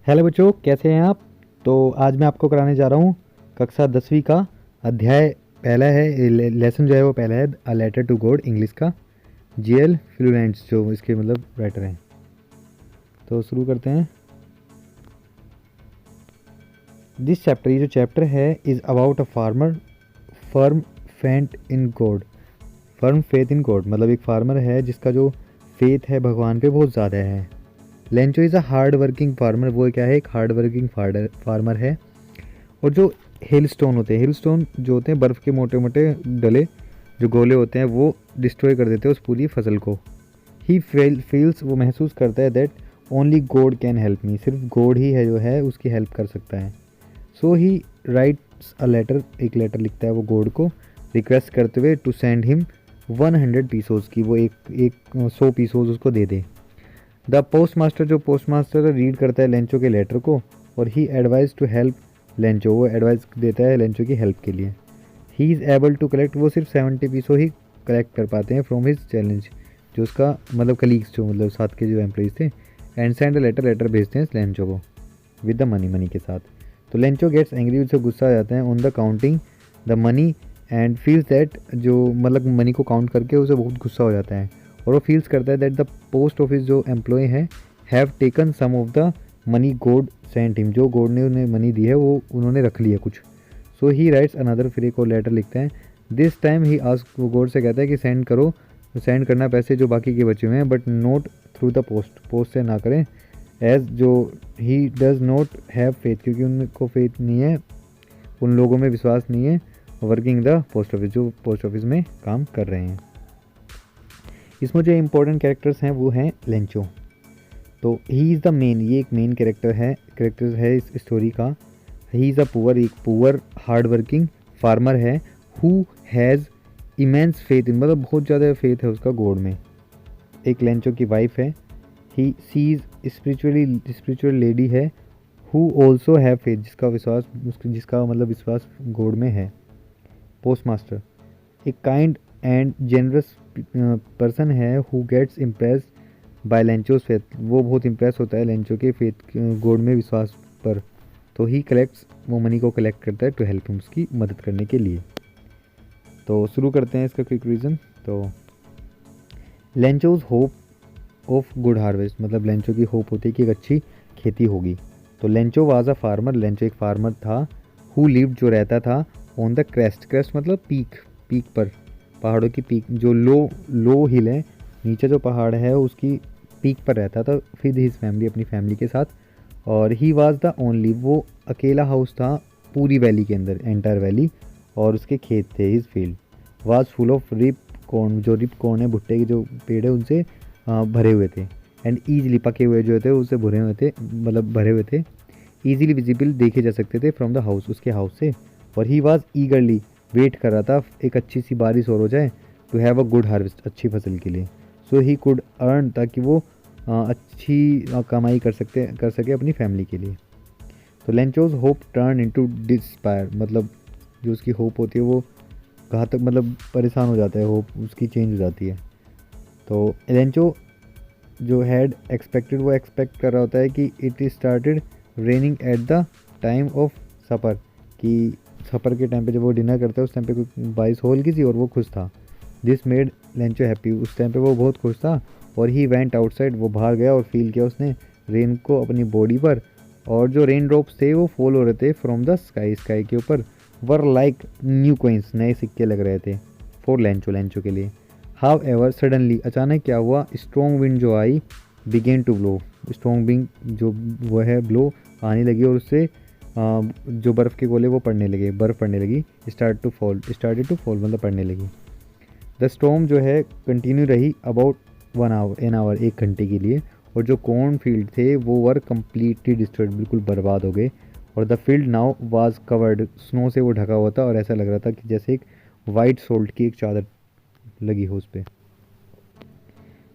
Hello बच्चों, कैसे हैं आप। तो आज मैं आपको कराने जा रहा हूँ कक्षा 10वीं का अध्याय पहला है। लेसन जो है वो पहला है, a letter to God, English का। जीएल फ्लुरेंस जो इसके मतलब राइटर हैं। तो शुरू करते हैं। दिस चैप्टर, ये जो चैप्टर है, is about a farmer firm faith in God. Firm faith in God मतलब एक फार्मर है जिसका जो फेथ है भगवान पे बहुत ज़्यादा है। Lencho is a hard working farmer. वो क्या है, एक हार्ड वर्किंग फार्मर है। और जो हिल स्टोन होते हैं, हिल स्टोन जो होते हैं बर्फ़ के मोटे मोटे डले जो गोले होते हैं, वो डिस्ट्रॉय कर देते हैं उस पूरी फसल को। ही फील्स, वो महसूस करता है that only God can help me, सिर्फ गॉड ही है जो है उसकी हेल्प कर सकता है। सो ही राइट्स अ लेटर, एक लेटर लिखता है वो गॉड को, रिक्वेस्ट करते हुए टू सेंड हिम 100 पीसोज की, वो एक 100 पीसोज उसको दे दे। द पोस्ट मास्टर, जो पोस्ट मास्टर रीड करता है लेंचो के लेटर को, और he advised to help Lencho, वो एडवाइस देता है लेंचो की हेल्प के लिए। He is able to collect, वो सिर्फ 70 पीसों ही कलेक्ट कर पाते हैं फ्रॉम हिज चैलेंज, जो उसका मतलब कलीग्स, जो मतलब साथ के जो एम्प्लॉइज थे। एंड सेंड लेटर भेजते हैं लेंचो को विद द मनी के साथ। तो लेंचो गेट्स एंग्री, उससे गुस्सा आ जाता है on the counting the money and feels that, जो मतलब मनी को काउंट करके उसे बहुत गुस्सा हो जाता है। और वो फील्स करता है दैट द पोस्ट ऑफिस जो एम्प्लॉय है have taken some of the money God sent him, जो गॉड ने उन्हें मनी दी है वो उन्होंने रख लिया कुछ। सो ही राइट्स अनदर, फिर एक और लेटर लिखते हैं। दिस टाइम ही आस्क, वो गॉड से कहता है कि सेंड करो, सेंड करना पैसे जो बाकी के बचे हुए हैं, but note through the post, post से ना करें। एज जो he does not have faith, क्योंकि उनको फेथ नहीं है, उन लोगों में विश्वास नहीं है वर्किंग द पोस्ट ऑफिस, जो पोस्ट ऑफिस में काम कर रहे हैं। इसमें जो इम्पोर्टेंट कैरेक्टर्स हैं वो हैं लेंचो। तो ही इज़ द मेन, ये एक मेन कैरेक्टर है इस स्टोरी का। ही इज़ अ पुअर, एक पुअर हार्ड वर्किंग फार्मर है। Who has immense faith in, मतलब बहुत ज़्यादा फेथ है उसका गॉड में। एक लेंचो की वाइफ है, ही सीज स्पिरिचुअल लेडी है, हु ऑल्सो हैव फेथ, जिसका मतलब विश्वास गॉड में है। पोस्ट मास्टर एक काइंड एंड जेनरस पर्सन है, who gets impress by Lencho's faith, वो बहुत इम्प्रेस होता है लेंचो के फेथ गॉड में विश्वास पर। तो ही कलेक्ट्स, वो मनी को कलेक्ट करता है टू हेल्प हिम, उसकी मदद करने के लिए। तो शुरू करते हैं इसका क्विक रीज़न। तो Lencho's hope of good harvest, मतलब लेंचो की होप होती है कि एक अच्छी खेती होगी। तो Lencho was a farmer, Lencho एक फार्मर था। हु लिव्ड, जो रहता था, ऑन द क्रेस्ट, क्रेस्ट मतलब पीक, पीक पर, पहाड़ों की पीक, जो लो लो हिल है, नीचे जो पहाड़ है उसकी पीक पर रहता था, फिर हिज फैमिली, अपनी फैमिली के साथ। और ही वाज द ओनली, वो अकेला हाउस था पूरी वैली के अंदर, एंटायर वैली, और उसके खेत थे, his field was full of ripe corn, जो रिप कॉर्न है, भुट्टे के जो पेड़ है उनसे भरे हुए थे। एंड ईजिली, पके हुए जो थे उससे भरे हुए थे, मतलब भरे हुए थे। ईजिली विजिबल, देखे जा सकते थे फ्रॉम द हाउस, उसके हाउस से। और ही वॉज ईगरली, वेट कर रहा था एक अच्छी सी बारिश और हो जाए, to have a good harvest, अच्छी फसल के लिए। सो ही कुड अर्न, ताकि वो अच्छी कमाई कर सके अपनी फैमिली के लिए। तो लेंचोज होप टर्न इनटू डिस्पायर, मतलब जो उसकी होप होती है वो घातक, मतलब परेशान हो जाता है, होप उसकी चेंज हो जाती है। तो लेंचो जो हैड एक्सपेक्टेड, वो एक्सपेक्ट कर रहा होता है कि it started raining at the time of सफ़र, कि सफ़र के टाइम पे जब वो डिनर करता है उस टाइम पे कोई बारिश हो हल्की सी, और वो खुश था। दिस मेड लेंचो हैप्पी, उस टाइम पे वो बहुत खुश था। और ही वेंट आउटसाइड, वो बाहर गया और फील किया उसने रेन को अपनी बॉडी पर। और जो रेन ड्रॉप्स थे वो फॉल हो रहे थे फ्रॉम द स्काई, स्काई के ऊपर, वर लाइक न्यू कोइंस, नए सिक्के लग रहे थे फॉर लेंचो, लेंचो के लिए। हाउ एवर सडनली, अचानक क्या हुआ, स्ट्रॉन्ग विंड जो आई, began to blow, strong wind जो वो है ब्लो आने लगी, और उससे जो बर्फ़ के गोले वो पड़ने लगे, बर्फ़ पड़ने लगी। स्टार्टेड टू फॉल मतलब पड़ने लगी। द स्टॉर्म जो है कंटिन्यू रही अबाउट 1 आवर, एन आवर, 1 घंटे के लिए। और जो कॉर्न फील्ड थे वो वर कम्प्लीटली डिस्ट्रॉयड, बिल्कुल बर्बाद हो गए। और the field now was covered, snow से वो ढका हुआ था, और ऐसा लग रहा था कि जैसे एक वाइट सोल्ट की एक चादर लगी हो उस पर।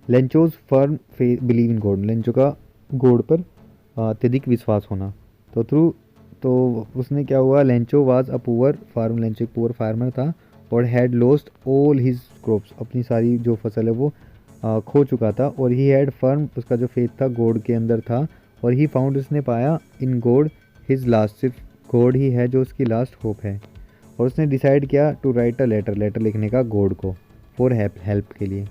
Lencho's firm believe in God, Lencho का गॉड पर अत्यधिक विश्वास होना। तो थ्रू, तो उसने क्या हुआ, Lencho was a poor farm, Lencho एक पुअर फार्मर था, और had lost all his crops, अपनी सारी जो फसल है वो खो चुका था। और ही हैड फर्म, उसका जो फेथ था गॉड के अंदर था, और ही फाउंड उसने पाया इन गॉड हिज लास्ट, सिर्फ गॉड ही है जो उसकी लास्ट होप है। और उसने डिसाइड किया to write a letter, letter लिखने का गॉड को फॉर हेल्प के लिए।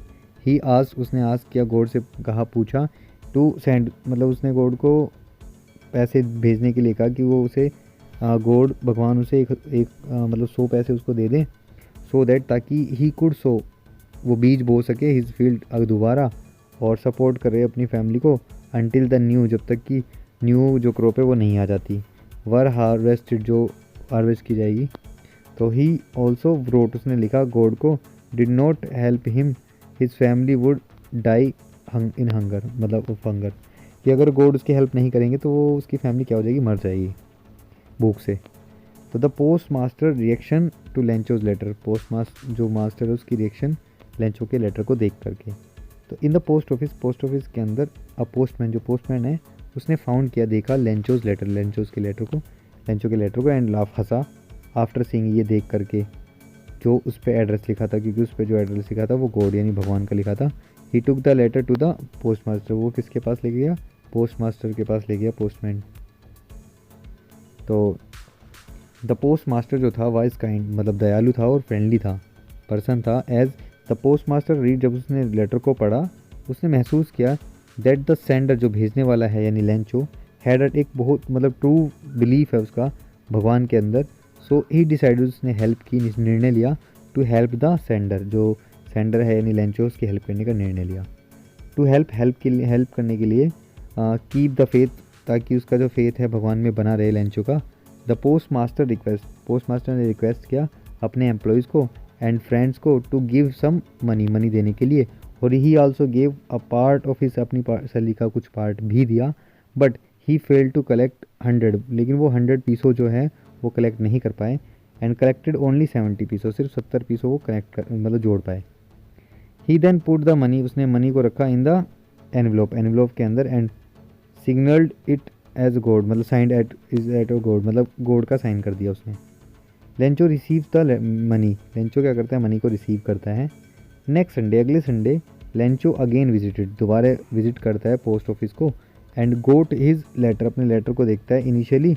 ही आस्क, उसने आस्क किया गॉड से, कहा पूछा, टू सेंड मतलब उसने गॉड को पैसे भेजने के लिए कहा कि वो उसे गॉड भगवान उसे एक मतलब 100 पैसे उसको दे दें, सो दैट ताकि ही कुड सो वो बीज बो सके हिज फील्ड दोबारा, और सपोर्ट करे अपनी फैमिली को अनटिल द न्यू, जब तक कि न्यू जो क्रॉप है वो नहीं आ जाती, वर हार्वेस्टेड जो हार्वेस्ट की जाएगी। तो ही ऑल्सो व्रोट, उसने लिखा गॉड को, did not help him his family would die in hunger, मतलब ऑफ हंगर, कि अगर गॉड उसकी हेल्प नहीं करेंगे तो वो उसकी फैमिली क्या हो जाएगी, मर जाएगी भूख से। तो the post master reaction to Lencho's letter, जो मास्टर है उसकी रिएक्शन लेंचो के लेटर को देख करके। तो इन द पोस्ट ऑफिस के अंदर अ पोस्टमैन, जो पोस्टमैन है उसने फाउंड किया, देखा लेंचो के लेटर को and laugh, Hansa, after seeing, ये देख करके जो उस पर एड्रेस लिखा था, क्योंकि उस पर जो एड्रेस लिखा था वो गॉड यानी भगवान का लिखा था। He took the letter to the post master, वो किसके पास ले गया, पोस्ट मास्टर के पास ले गया, पोस्टमैन। तो द पोस्ट मास्टर जो था वाइज काइंड, मतलब दयालु था और फ्रेंडली था, पर्सन था। As the post master read, जब उसने लेटर को पढ़ा उसने महसूस किया दैट द सेंडर, जो भेजने वाला है यानी लेंचो, हैड एक बहुत मतलब ट्रू बिलीफ है उसका भगवान के अंदर। सो ही डिसाइडेड, उसने हेल्प की, निर्णय लिया, टू हेल्प द सेंडर, जो सेंडर है यानी लेंचो, उसकी हेल्प करने का निर्णय लिया। टू हेल्प करने के लिए कीप द फेथ, ताकि उसका जो फेथ है भगवान में बना रहे लेंचो का। द पोस्ट मास्टर ने रिक्वेस्ट किया अपने एम्प्लॉयज़ को एंड फ्रेंड्स को टू गिव सम मनी देने के लिए, और he also gave a part of his, अपनी सैलरी का कुछ पार्ट भी दिया। But he fail to collect 100, लेकिन वो 100 पीसों जो है वो कलेक्ट नहीं कर पाए, एंड कलेक्टेड ओनली 70 पीसों, सिर्फ 70 पीसों वो मतलब जोड़ पाए। He then put the money, उसने मनी को रखा इन द एनवलप के अंदर, and signalled it as God, मतलब साइंड एट गॉड, मतलब गॉड का साइन कर दिया उसने। Lencho received the money, Lencho क्या करता है, मनी को रिसीव करता है। नेक्स्ट संडे, अगले संडे, लेंचो अगेन विजिटेड, दोबारा विजिट करता है पोस्ट ऑफिस को, एंड गोट हिज लेटर, अपने लेटर को देखता है। इनिशियली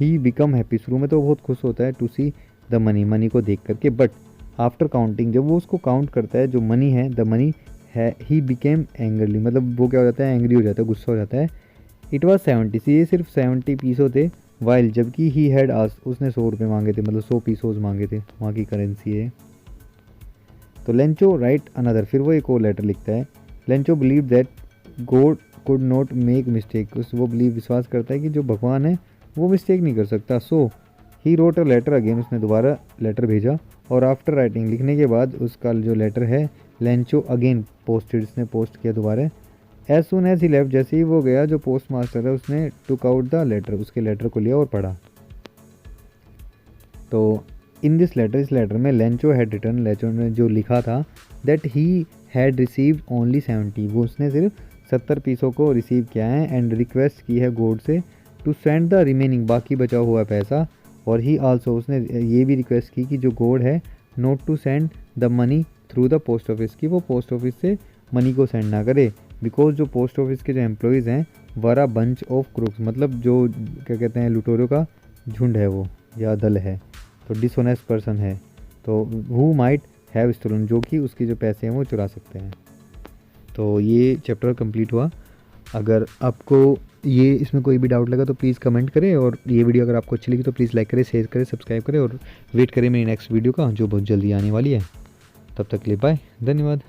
ही बिकम हैप्पी, शुरू में तो बहुत खुश होता है, टू सी द मनी को देख करके, बट आफ्टर काउंटिंग, जब वो उसको काउंट करता है जो मनी है, द मनी है, ही बिकेम एंग्रली, मतलब वो क्या हो जाता है, एंग्री हो जाता है, गुस्सा हो जाता है। इट वॉज 70, ये सिर्फ 70 पीसों थे, वाइल, जबकि ही हैड आस्क्ड, उसने 100 रुपये मांगे थे, मतलब 100 पीसोज मांगे थे, वहाँ की करेंसी है। तो लेंचो राइट अनदर, फिर वो एक और लेटर लिखता है। Lencho believe that God could not make mistake, वो विश्वास करता है कि जो भगवान है वो मिस्टेक नहीं कर सकता। So he wrote a letter again, उसने दोबारा लेटर भेजा, और आफ्टर राइटिंग, लिखने के बाद उसका जो लेटर है, लेंचो अगेन पोस्टेड, उसने पोस्ट किया दोबारा। As soon as he left, जैसे ही वो गया, जो पोस्ट मास्टर है उसने टुक आउट द लेटर, उसके लेटर को लिया और पढ़ा। तो इन दिस लेटर, इस लेटर में लेंचो हैड रिटर्न, लेंचो ने जो लिखा था, that he had received only 70, वो उसने सिर्फ 70 पीसों को रिसीव किया है, एंड रिक्वेस्ट की है गॉड से टू सेंड द रिमेनिंग, बाकी बचा हुआ पैसा। और ही आल्सो, उसने ये भी रिक्वेस्ट की कि जो गॉड है, not to send the money through the post office, की वो पोस्ट ऑफिस से मनी को सेंड ना करे, बिकॉज जो पोस्ट ऑफिस के जो एम्प्लॉयज़ हैं वर अ बंच ऑफ क्रूक्स, मतलब जो क्या कहते हैं, लुटेरों का झुंड है वो, या दल है, तो डिसऑनेस्ट पर्सन है, तो हु माइट हैव स्टोलन, जो कि उसके जो पैसे हैं वो चुरा सकते हैं। तो ये चैप्टर कंप्लीट हुआ। अगर आपको ये इसमें कोई भी डाउट लगा तो प्लीज़ कमेंट करें, और ये वीडियो अगर आपको अच्छी लगी तो प्लीज़ लाइक करें, शेयर करें, सब्सक्राइब करें, और वेट करें मेरी नेक्स्ट वीडियो का जो बहुत जल्दी आने वाली है। तब तक के लिए बाय, धन्यवाद।